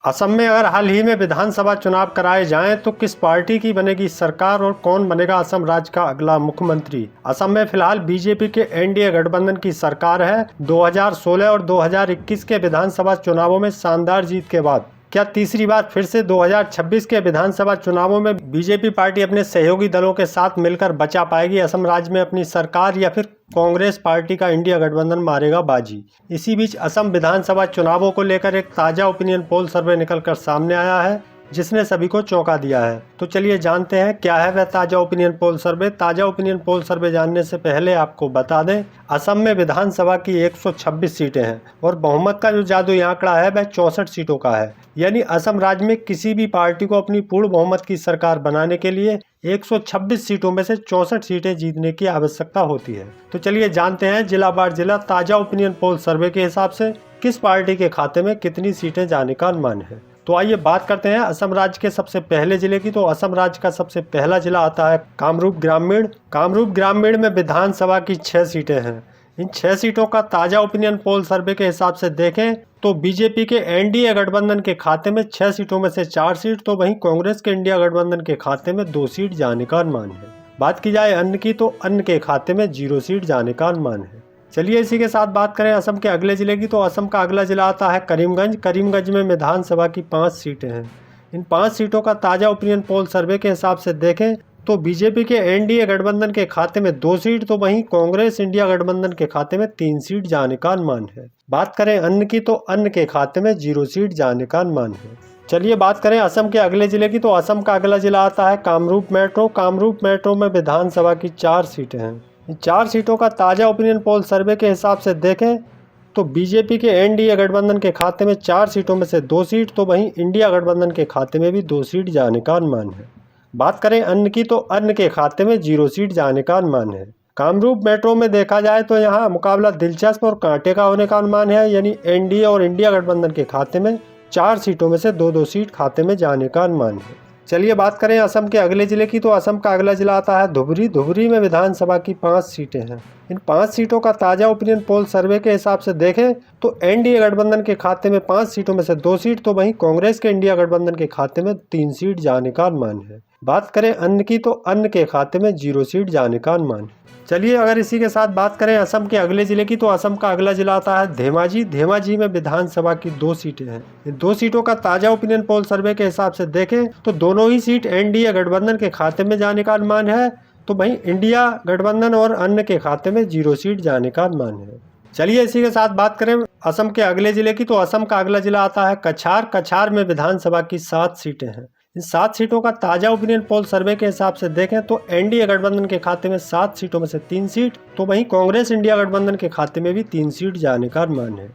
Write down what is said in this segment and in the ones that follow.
असम में अगर हाल ही में विधानसभा चुनाव कराए जाएं तो किस पार्टी की बनेगी सरकार और कौन बनेगा असम राज्य का अगला मुख्यमंत्री। असम में फिलहाल बीजेपी के एनडीए गठबंधन की सरकार है। 2016 और 2021 के विधानसभा चुनावों में शानदार जीत के बाद क्या तीसरी बार फिर से 2026 के विधानसभा चुनावों में बीजेपी पार्टी अपने सहयोगी दलों के साथ मिलकर बचा पाएगी असम राज्य में अपनी सरकार, या फिर कांग्रेस पार्टी का इंडिया गठबंधन मारेगा बाजी। इसी बीच असम विधानसभा चुनावों को लेकर एक ताजा ओपिनियन पोल सर्वे निकलकर सामने आया है जिसने सभी को चौंका दिया है। तो चलिए जानते हैं क्या है वह ताजा ओपिनियन पोल सर्वे। ताजा ओपिनियन पोल सर्वे जानने से पहले आपको बता दें, असम में विधानसभा की 126 सीटें हैं और बहुमत का जो जादुई आंकड़ा है वह 64 सीटों का है। यानी असम राज्य में किसी भी पार्टी को अपनी पूर्ण बहुमत की सरकार बनाने के लिए 126 सीटों में से 64 सीटें जीतने की आवश्यकता होती है। तो चलिए जानते हैं जिला बार जिला ताजा ओपिनियन पोल सर्वे के हिसाब से किस पार्टी के खाते में कितनी सीटें जाने का अनुमान है। तो आइए बात करते हैं असम राज्य के सबसे पहले जिले की। तो असम राज्य का सबसे पहला जिला आता है कामरूप ग्रामीण। कामरूप ग्रामीण में विधानसभा की 6 सीटें हैं। इन 6 सीटों का ताजा ओपिनियन पोल सर्वे के हिसाब से देखें तो बीजेपी के एनडीए गठबंधन के खाते में 6 सीटों में से 4 सीट, तो वहीं कांग्रेस के इंडिया गठबंधन के खाते में 2 सीट जाने का अनुमान है। बात की जाए अन्य की तो अन्य के खाते में 0 सीट जाने का अनुमान है। चलिए इसी के साथ बात करें असम के अगले जिले की। तो असम का अगला जिला आता है करीमगंज। करीमगंज में विधानसभा की 5 सीटें हैं। इन 5 सीटों का ताजा ओपिनियन पोल सर्वे के हिसाब से देखें तो बीजेपी के एनडीए गठबंधन के खाते में 2 सीट, तो वहीं कांग्रेस इंडिया गठबंधन के खाते में 3 सीट जाने का अनुमान है। बात करें अन्य की तो अन्य के खाते में 0 सीट जाने का अनुमान है। चलिए बात करें असम के अगले जिले की। तो असम का अगला जिला आता है कामरूप मेट्रो। कामरूप मेट्रो में विधानसभा की 4 सीटें हैं। इन 4 सीटों का ताजा ओपिनियन पोल सर्वे के हिसाब से देखें तो बीजेपी के एनडीए गठबंधन के खाते में 4 सीटों में से 2 सीट, तो वहीं इंडिया गठबंधन के खाते में भी 2 सीट जाने का अनुमान है। बात करें अन्य की तो अन्य के खाते में 0 सीट जाने का अनुमान है। कामरूप मेट्रो में देखा जाए तो यहाँ मुकाबला दिलचस्प और कांटे का होने का अनुमान है। यानी एनडीए और इंडिया गठबंधन के खाते में 4 सीटों में से 2-2 सीट खाते में जाने का अनुमान है। चलिए बात करें असम के अगले जिले की। तो असम का अगला जिला आता है धुबरी। धुबरी में विधानसभा की 5 सीटें हैं। इन 5 सीटों का ताजा ओपिनियन पोल सर्वे के हिसाब से देखें तो एनडीए गठबंधन के खाते में 5 सीटों में से 2 सीट, तो वहीं कांग्रेस के इंडिया गठबंधन के खाते में 3 सीट जाने का अनुमान है। बात करें अन्य की तो अन्य के खाते में 0 सीट जाने का अनुमान है। चलिए अगर इसी के साथ बात करें असम के अगले जिले की। तो असम का अगला जिला आता है धेमाजी। धेमाजी में विधानसभा की 2 सीटें हैं। इन 2 सीटों का ताजा ओपिनियन पोल सर्वे के हिसाब से देखें तो दोनों ही सीट एनडीए गठबंधन के खाते में जाने का अनुमान है, तो वहीं इंडिया गठबंधन और अन्य के खाते में 0 सीट जाने का अनुमान है। चलिए इसी के साथ बात करें असम के अगले जिले की। तो असम का अगला जिला आता है कछार। कछार में विधानसभा की 7 सीटें हैं। इन 7 सीटों का ताजा ओपिनियन पोल सर्वे के हिसाब से देखें तो एनडीए गठबंधन के खाते में 7 सीटों में से 3 सीट, तो वहीं कांग्रेस इंडिया गठबंधन के खाते में भी 3 सीट जाने का अनुमान है।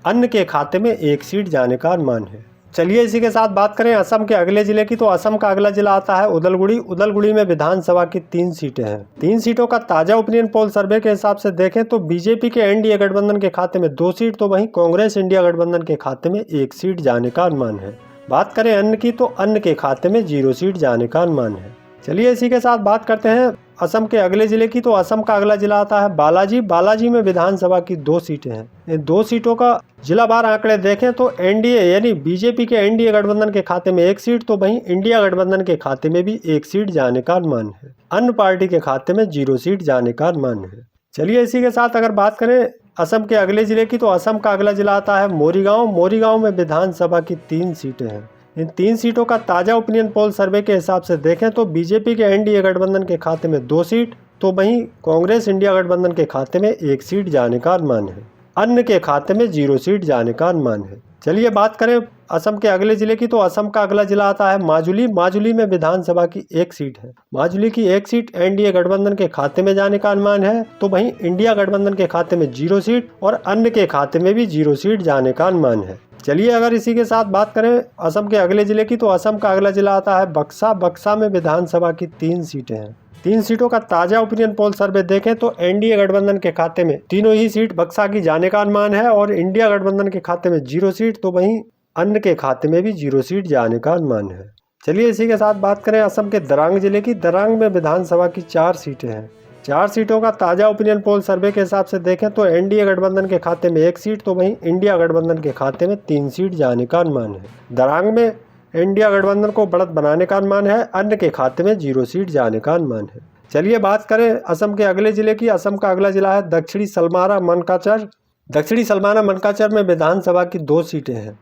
अन्य के खाते में 1 सीट जाने का अनुमान है। चलिए इसी के साथ बात करें असम के अगले जिले की। तो असम का अगला जिला आता है उदलगुड़ी। उदलगुड़ी में विधानसभा की 3 सीटें हैं। 3 सीटों का ताजा ओपिनियन पोल सर्वे के हिसाब से देखें तो बीजेपी के एनडीए गठबंधन के खाते में 2 सीट, तो वहीं कांग्रेस इंडिया गठबंधन के खाते में 1 सीट जाने का अनुमान है। बात करें अन्य की तो अन्य के खाते में 0 सीट जाने का अनुमान है। चलिए इसी के साथ बात करते हैं असम के अगले जिले की। तो असम का अगला जिला आता है बालाजी। बालाजी में विधानसभा की 2 सीटें हैं। इन 2 सीटों का जिलावार आंकड़े देखें तो एनडीए यानी बीजेपी के एनडीए गठबंधन के खाते में 1 सीट, तो वहीं इंडिया गठबंधन के खाते में भी 1 सीट जाने का अनुमान है। अन्य पार्टी के खाते में 0 सीट जाने का अनुमान है। चलिए इसी के साथ अगर बात करें असम के अगले जिले की। तो असम का अगला जिला आता है मोरीगांव। मोरीगांव में विधानसभा की 3 सीटें हैं। इन 3 सीटों का ताजा ओपिनियन पोल सर्वे के हिसाब से देखें तो बीजेपी के एनडीए गठबंधन के खाते में 2 सीट, तो वहीं कांग्रेस इंडिया गठबंधन के खाते में 1 सीट जाने का अनुमान है। अन्य के खाते में 0 सीट जाने का अनुमान है। चलिए बात करें असम के अगले जिले की। तो असम का अगला जिला आता है माजुली। माजुली में विधानसभा की 1 सीट है। माजुली की 1 सीट एनडीए गठबंधन के खाते में जाने का अनुमान है, तो वहीं इंडिया गठबंधन के खाते में 0 सीट और अन्य के खाते में भी 0 सीट जाने का अनुमान है। चलिए अगर इसी के साथ बात करें असम के अगले जिले की। तो असम का अगला जिला आता है बक्सा। बक्सा में विधानसभा की 3 सीटें हैं। 3 सीटों का ताजा ओपिनियन पोल सर्वे देखें तो एनडीए गठबंधन के खाते में तीनों ही सीट बक्सा की जाने का अनुमान है और इंडिया गठबंधन के खाते में 0 सीट, तो वहीं अन्य के खाते में भी 0 सीट जाने का अनुमान है। चलिए इसी के साथ बात करें असम के दरांग जिले की। दरांग में विधानसभा की 4 सीटें हैं। 4 सीटों का ताज़ा ओपिनियन पोल सर्वे के हिसाब से देखें तो एनडीए गठबंधन के खाते में 1 सीट तो वहीं इंडिया गठबंधन के खाते में 3 सीट जाने का अनुमान है। दरांग में इंडिया गठबंधन को बढ़त बनाने का अनुमान है, अन्य के खाते में 0 सीट जाने का अनुमान है। चलिए बात करें असम के अगले जिले की। असम का अगला जिला है दक्षिणी सलमारा मनकाचर। दक्षिणी सलमारा मनकाचर में विधानसभा की 2 सीटें हैं।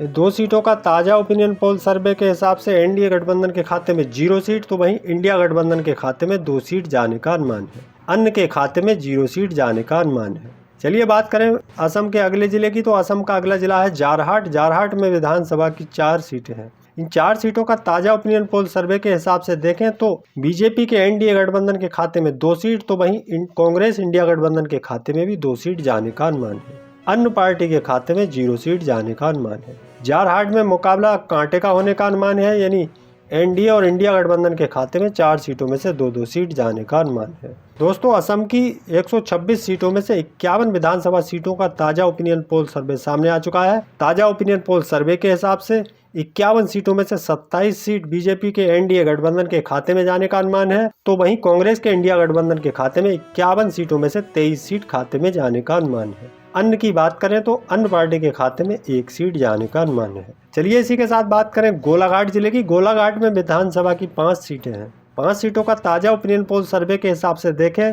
2 सीटों का ताज़ा ओपिनियन पोल सर्वे के हिसाब से एनडीए गठबंधन के खाते में 0 सीट तो वहीं इंडिया गठबंधन के खाते में 2 सीट जाने का अनुमान है। अन्य के खाते में 0 सीट जाने का अनुमान है। चलिए बात करें असम के अगले जिले की। तो असम का अगला जिला है जारहाट। जारहाट में विधानसभा की 4 सीटें हैं। इन 4 सीटों का ताज़ा ओपिनियन पोल सर्वे के हिसाब से देखें तो बीजेपी के एनडीए गठबंधन के खाते में 2 सीट तो वहीं कांग्रेस इंडिया गठबंधन के खाते में भी 2 सीट जाने का अनुमान है। अन्य पार्टी के खाते में 0 सीट जाने का अनुमान है। जारहाट में मुकाबला कांटे का होने का अनुमान है, यानी एनडीए और इंडिया गठबंधन के खाते में 4 सीटों में से 2-2 सीट जाने का अनुमान है। दोस्तों, असम की 126 सीटों में से 51 विधानसभा सीटों का ताज़ा ओपिनियन पोल सर्वे सामने आ चुका है। ताज़ा ओपिनियन पोल सर्वे के हिसाब से 51 सीटों में से 27 सीट बीजेपी के एनडीए गठबंधन के खाते में जाने का अनुमान है, तो वहीं कांग्रेस के इंडिया गठबंधन के खाते में 51 सीटों में से 23 सीट खाते में जाने का अनुमान है। अन्य की बात करें तो अन्य पार्टी के खाते में 1 सीट जाने का अनुमान है। चलिए इसी के साथ बात करें गोलाघाट जिले की। गोलाघाट में विधानसभा की 5 सीटें हैं। 5 सीटों का ताज़ा ओपिनियन पोल सर्वे के हिसाब से देखें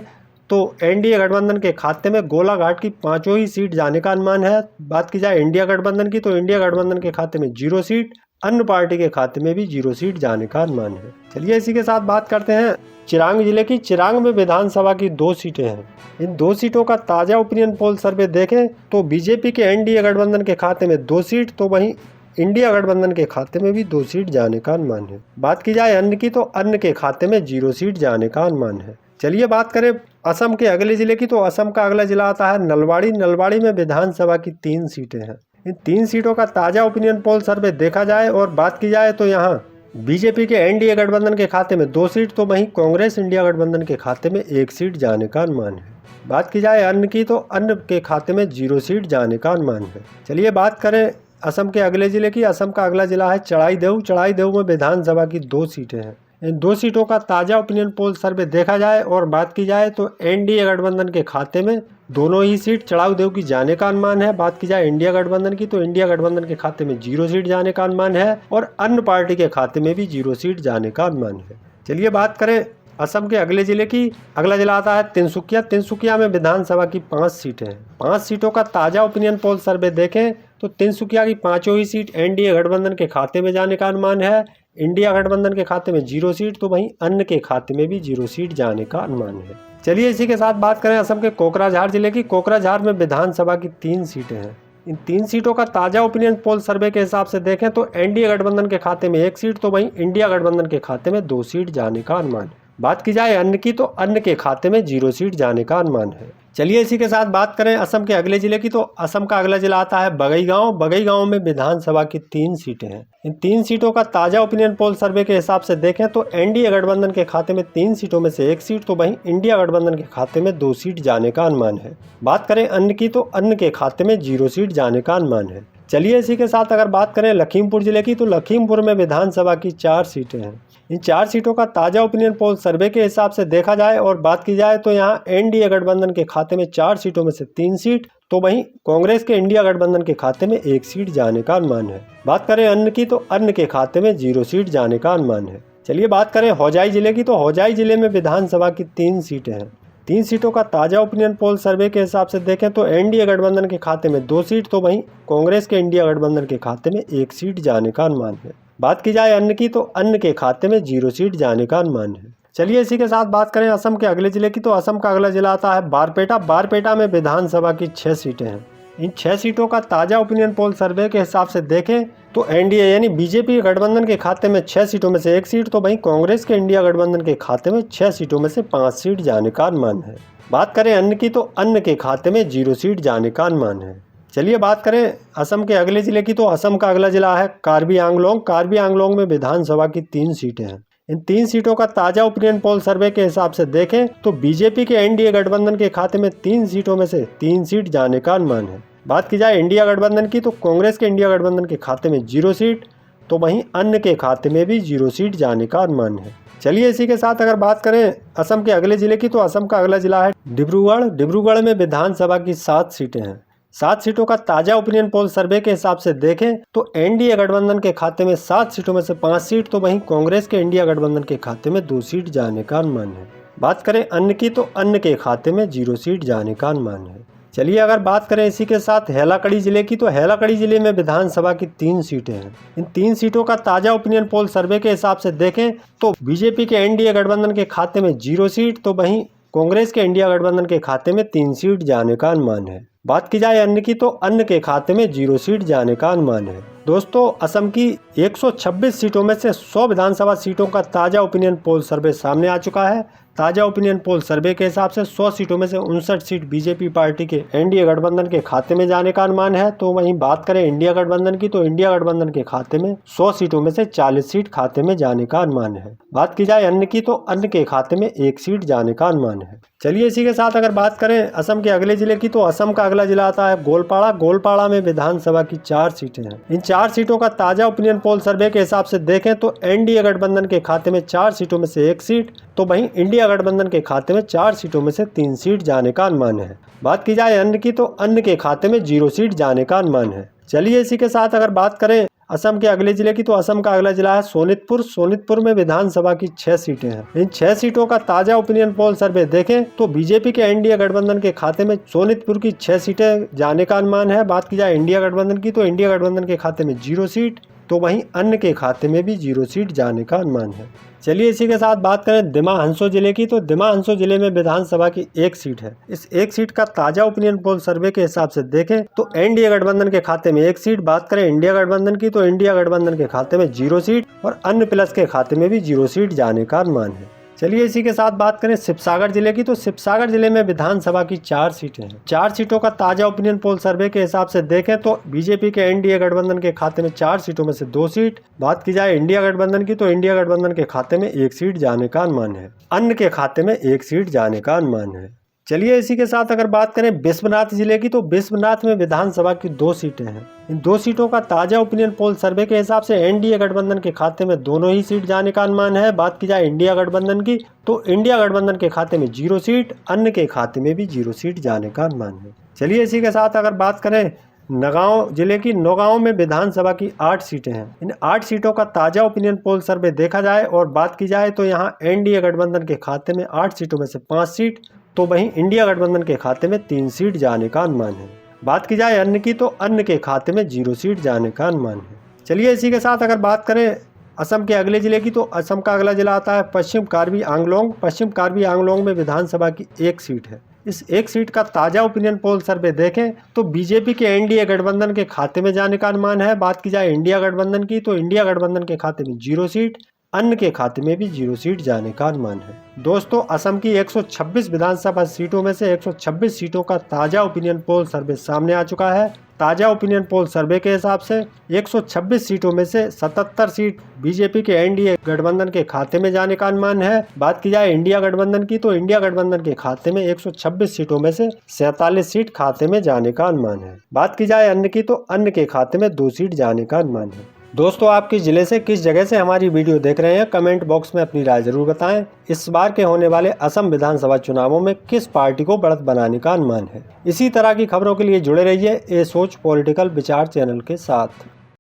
तो एनडीए गठबंधन के खाते में गोलाघाट की 5 ही सीट जाने का अनुमान है। बात की जाए इंडिया गठबंधन की तो इंडिया गठबंधन के खाते में 0 सीट, अन्य पार्टी के खाते में भी 0 सीट जाने का अनुमान है। चलिए इसी के साथ बात करते हैं चिरांग जिले की। चिरांग में विधानसभा की 2 सीटें हैं। इन 2 सीटों का ताज़ा ओपिनियन पोल सर्वे देखें तो बीजेपी के एनडीए गठबंधन के खाते में 2 सीट तो वहीं इंडिया गठबंधन के खाते में भी 2 सीट जाने का अनुमान है। बात की जाए अन्य की तो अन्य के खाते में 0 सीट जाने का अनुमान है। चलिए बात करें असम के अगले जिले की। तो असम का अगला जिला आता है नलबाड़ी। नलबाड़ी में विधानसभा की 3 सीटें हैं। इन 3 सीटों का ताज़ा ओपिनियन पोल सर्वे देखा जाए और बात की जाए तो यहाँ बीजेपी के एनडीए गठबंधन के खाते में 2 सीट तो वहीं कांग्रेस इंडिया गठबंधन के खाते में 1 सीट जाने का अनुमान है। बात की जाए अन्य की तो अन्य के खाते में 0 सीट जाने का अनुमान है। चलिए बात करें असम के अगले जिले की। असम का अगला जिला है चढ़ाईदेव। चढ़ाईदेव में विधानसभा की 2 सीटें हैं। इन 2 सीटों का ताज़ा ओपिनियन पोल सर्वे देखा जाए और बात की जाए तो एनडीए गठबंधन के खाते में दोनों ही सीट चढ़ाईदेव की जाने का अनुमान है। बात की जाए इंडिया गठबंधन की तो इंडिया गठबंधन के खाते में 0 सीट जाने का अनुमान है और अन्य पार्टी के खाते में भी 0 सीट जाने का अनुमान है। चलिए बात करें असम के अगले जिले की। अगला जिला आता है तिनसुकिया। तिनसुकिया में विधानसभा की 5 सीटें हैं। 5 सीटों का ताज़ा ओपिनियन पोल सर्वे देखें तो तिनसुकिया की 5 ही सीट एनडीए गठबंधन के खाते में जाने का अनुमान है। इंडिया गठबंधन के खाते में 0 सीट तो वहीं अन्य के खाते में भी 0 सीट जाने का अनुमान है। चलिए इसी के साथ बात करें असम के कोकराझार जिले की। कोकराझार में विधानसभा की 3 सीटें हैं। इन 3 सीटों का ताज़ा ओपिनियन पोल सर्वे के हिसाब से देखें तो एनडीए गठबंधन के खाते में 1 सीट तो वहीं इंडिया गठबंधन के खाते में 2 सीट जाने का अनुमान है। बात की जाए अन्य की तो अन्य के खाते में 0 सीट जाने का अनुमान है। चलिए इसी के साथ बात करें असम के अगले जिले की। तो असम का अगला जिला आता है बगईगांव। बगईगांव में विधानसभा की 3 सीटें हैं। इन 3 सीटों का ताज़ा ओपिनियन पोल सर्वे के हिसाब से देखें तो एनडीए गठबंधन के खाते में 3 सीटों में से 1 सीट तो वहीं इंडिया गठबंधन के खाते में 2 सीट जाने का अनुमान है। बात करें अन्य की तो अन्य के खाते में 0 सीट जाने का अनुमान है। चलिए इसी के साथ अगर बात करें लखीमपुर जिले की। तो लखीमपुर में विधानसभा की 4 सीटें हैं। इन 4 सीटों का ताज़ा ओपिनियन पोल सर्वे के हिसाब से देखा जाए और बात की जाए तो यहाँ एनडीए गठबंधन के खाते में 4 सीटों में से 3 सीट तो वहीं कांग्रेस के इंडिया गठबंधन के खाते में 1 सीट जाने का अनुमान है। बात करें अन्य की तो अन्य के खाते में 0 सीट जाने का अनुमान है। चलिए बात करें हौजाई जिले की। तो हौजाई जिले में विधानसभा की 3 सीटें हैं। 3 सीटों का ताज़ा ओपिनियन पोल सर्वे के हिसाब से देखें तो एनडीए गठबंधन के खाते में 2 सीट तो वहीं कांग्रेस के इंडिया गठबंधन के खाते में 1 सीट जाने का अनुमान है। बात की जाए अन्य की तो अन्य के खाते में 0 सीट जाने का अनुमान है। चलिए इसी के साथ बात करें असम के अगले जिले की। तो असम का अगला जिला आता है बारपेटा। बारपेटा में विधानसभा की 6 सीटें हैं। इन 6 सीटों का ताज़ा ओपिनियन पोल सर्वे के हिसाब से देखें तो एनडीए यानी बीजेपी गठबंधन के खाते में 6 सीटों में से 1 सीट तो वहीं कांग्रेस के इंडिया गठबंधन के खाते में 6 सीटों में से 5 सीट जाने का अनुमान है। बात करें अन्य की तो अन्य के खाते में 0 सीट जाने का अनुमान है। चलिए बात करें असम के अगले जिले की। तो असम का अगला जिला है कार्बी आंगलोंग। कार्बी आंगलोंग में विधानसभा की 3 सीटें हैं। इन 3 सीटों का ताज़ा ओपिनियन पोल सर्वे के हिसाब से देखें तो बीजेपी के एनडीए गठबंधन के खाते में 3 सीटों में से 3 सीट जाने का अनुमान है। बात की जाए इंडिया गठबंधन की तो कांग्रेस के इंडिया गठबंधन के खाते में 0 सीट, तो वहीं अन्य के खाते में भी 0 सीट जाने का अनुमान है। चलिए इसी के साथ अगर बात करें असम के अगले जिले की, तो असम का अगला जिला है डिब्रूगढ़। डिब्रूगढ़ में विधानसभा की 7 सीटें हैं। 7 सीटों का ताजा ओपिनियन पोल सर्वे के हिसाब से देखें तो एनडीए गठबंधन के खाते में 7 सीटों में से 5 सीट, तो वहीं कांग्रेस के इंडिया गठबंधन के खाते में 2 सीट जाने का अनुमान है। बात करें अन्य की, तो अन्य के खाते में 0 सीट जाने का अनुमान है। चलिए अगर बात करें इसी के साथ हैलाकड़ी जिले की, तो हैलाकड़ी जिले में विधानसभा की 3 सीटें हैं। इन 3 सीटों का ताजा ओपिनियन पोल सर्वे के हिसाब से देखें तो बीजेपी के एनडीए गठबंधन के खाते में 0 सीट, तो वहीं कांग्रेस के इंडिया गठबंधन के खाते में 3 सीट जाने का अनुमान है। बात की जाए अन्य की, तो अन्य के खाते में 0 सीट जाने का अनुमान है। दोस्तों, असम की 126 सीटों में से 100 विधानसभा सीटों का ताजा ओपिनियन पोल सर्वे सामने आ चुका है। ताजा ओपिनियन पोल सर्वे के हिसाब से 100 सीटों में से 59 सीट बीजेपी पार्टी के एनडीए गठबंधन के खाते में जाने का अनुमान है। तो वहीं बात करें इंडिया गठबंधन की, तो इंडिया गठबंधन के खाते में 100 सीटों में से 40 सीट खाते में जाने का अनुमान है। बात की जाए अन्य की, तो अन्य के खाते में 1 सीट जाने का अनुमान है। चलिए इसी के साथ अगर बात करें असम के अगले जिले की, तो असम का अगला जिला आता है गोलपाड़ा। गोलपाड़ा में विधानसभा की 4 सीटें हैं। इन 4 सीटों का ताजा ओपिनियन पोल सर्वे के हिसाब से देखें तो एनडीए गठबंधन के खाते में 4 सीटों में से 1 सीट, तो वहीं इंडिया गठबंधन के खाते में 4 सीटों में से 3 सीट जाने का अनुमान है। बात की जाए अन्य की, तो अन्य के खाते में 0 सीट जाने का अनुमान है। चलिए इसी के साथ अगर बात करें असम के अगले जिले की, तो असम का अगला जिला है सोनितपुर। सोनितपुर में विधानसभा की 6 सीटें हैं। इन 6 सीटों का ताजा ओपिनियन पोल सर्वे देखें तो बीजेपी के एनडीए गठबंधन के खाते में सोनितपुर की 6 सीटें जाने का अनुमान है। बात की जाए इंडिया गठबंधन की, तो इंडिया गठबंधन के खाते में 0 सीट, तो वहीं अन्य के खाते में भी 0 सीट जाने का अनुमान है। चलिए इसी के साथ बात करें दिमा हंसो जिले की, तो दिमा हंसो जिले में विधानसभा की 1 सीट है। इस 1 सीट का ताजा ओपिनियन पोल सर्वे के हिसाब से देखें तो एनडीए गठबंधन के खाते में 1 सीट। बात करें इंडिया गठबंधन की, तो इंडिया गठबंधन के खाते में 0 सीट और अन्य प्लस के खाते में भी 0 सीट जाने का अनुमान है। चलिए इसी के साथ बात करें शिवसागर जिले की, तो शिवसागर जिले में विधानसभा की 4 सीटें हैं। 4 सीटों का ताजा ओपिनियन पोल सर्वे के हिसाब से देखें तो बीजेपी के एनडीए गठबंधन के खाते में 4 सीटों में से 2 सीट। बात की जाए इंडिया गठबंधन की, तो इंडिया गठबंधन के खाते में 1 सीट जाने का अनुमान है। अन्य के खाते में 1 सीट जाने का अनुमान है। चलिए इसी के साथ अगर बात करें बिस्वनाथ जिले की, तो बिस्वनाथ में विधानसभा की 2 सीटें हैं। इन 2 सीटों का ताजा ओपिनियन पोल सर्वे के हिसाब से एनडीए गठबंधन के खाते में दोनों ही सीट जाने का अनुमान है। बात की जाए इंडिया गठबंधन की, तो इंडिया गठबंधन के खाते में 0 सीट, अन्य के खाते में भी 0 सीट जाने का अनुमान है। चलिए इसी के साथ अगर बात करें नगांव जिले की, नौगांव में विधानसभा की 8 सीटें हैं। इन 8 सीटों का ताजा ओपिनियन पोल सर्वे देखा जाए और बात की जाए तो यहाँ एनडीए गठबंधन के खाते में 8 सीटों में से 5 सीट, तो वहीं इंडिया गठबंधन के खाते में 3 सीट जाने का अनुमान है। बात की जाए अन्य की, तो अन्य के खाते में 0 सीट जाने का अनुमान है। चलिए इसी के साथ अगर बात करें असम के अगले जिले की, तो असम का अगला जिला आता है पश्चिम कार्बी आंगलोंग। पश्चिम कार्बी आंगलोंग में विधानसभा की 1 सीट है। इस 1 सीट का ताजा ओपिनियन पोल सर्वे देखें तो बीजेपी के एनडीए गठबंधन के खाते में जाने का अनुमान है। बात की जाए इंडिया गठबंधन की, तो इंडिया गठबंधन के खाते में 0 सीट, अन्य के खाते में भी 0 सीट जाने का अनुमान है। दोस्तों, असम की 126 विधानसभा सीटों में से 126 सीटों का ताजा ओपिनियन पोल सर्वे सामने आ चुका है। ताजा ओपिनियन पोल सर्वे के हिसाब से 126 सीटों में से 77 सीट बीजेपी के एनडीए गठबंधन के खाते में जाने का अनुमान है। बात की जाए इंडिया गठबंधन की, तो इंडिया गठबंधन के खाते में 126 सीटों में से 47 सीट खाते में जाने का अनुमान है। बात की जाए अन्य की, तो अन्य के खाते में 2 सीट जाने का अनुमान है। दोस्तों, आप किस जिले से किस जगह से हमारी वीडियो देख रहे हैं, कमेंट बॉक्स में अपनी राय जरूर बताएं। इस बार के होने वाले असम विधानसभा चुनावों में किस पार्टी को बढ़त बनाने का अनुमान है। इसी तरह की खबरों के लिए जुड़े रहिए ए सोच पॉलिटिकल विचार चैनल के साथ।